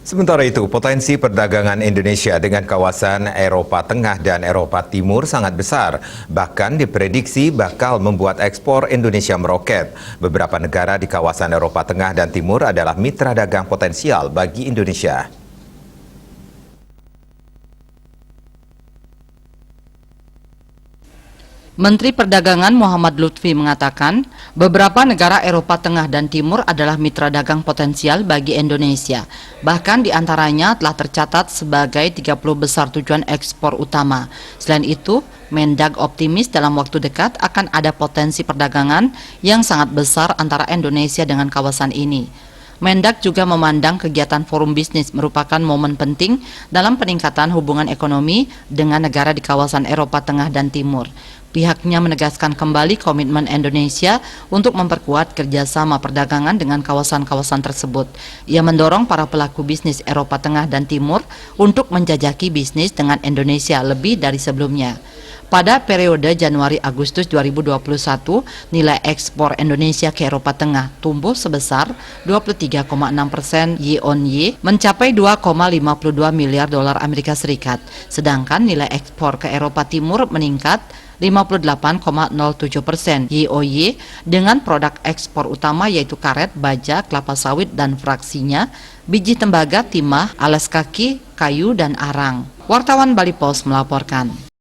Sementara itu, potensi perdagangan Indonesia dengan kawasan Eropa Tengah dan Eropa Timur sangat besar. Bahkan diprediksi bakal membuat ekspor Indonesia meroket. Beberapa negara di kawasan Eropa Tengah dan Timur adalah mitra dagang potensial bagi Indonesia. Menteri Perdagangan Muhammad Lutfi mengatakan, beberapa negara Eropa Tengah dan Timur adalah mitra dagang potensial bagi Indonesia. Bahkan diantaranya telah tercatat sebagai 30 besar tujuan ekspor utama. Selain itu, Mendag optimis dalam waktu dekat akan ada potensi perdagangan yang sangat besar antara Indonesia dengan kawasan ini. Mendag juga memandang kegiatan forum bisnis merupakan momen penting dalam peningkatan hubungan ekonomi dengan negara di kawasan Eropa Tengah dan Timur. Pihaknya menegaskan kembali komitmen Indonesia untuk memperkuat kerjasama perdagangan dengan kawasan-kawasan tersebut. Ia mendorong para pelaku bisnis Eropa Tengah dan Timur untuk menjajaki bisnis dengan Indonesia lebih dari sebelumnya. Pada periode Januari-Agustus 2021, nilai ekspor Indonesia ke Eropa Tengah tumbuh sebesar 23,6% year-on-year mencapai 2,52 miliar dolar Amerika Serikat. Sedangkan nilai ekspor ke Eropa Timur meningkat 58,07% year-on-year dengan produk ekspor utama yaitu karet, baja, kelapa sawit dan fraksinya, biji tembaga, timah, alas kaki, kayu dan arang. Wartawan Bali Post melaporkan.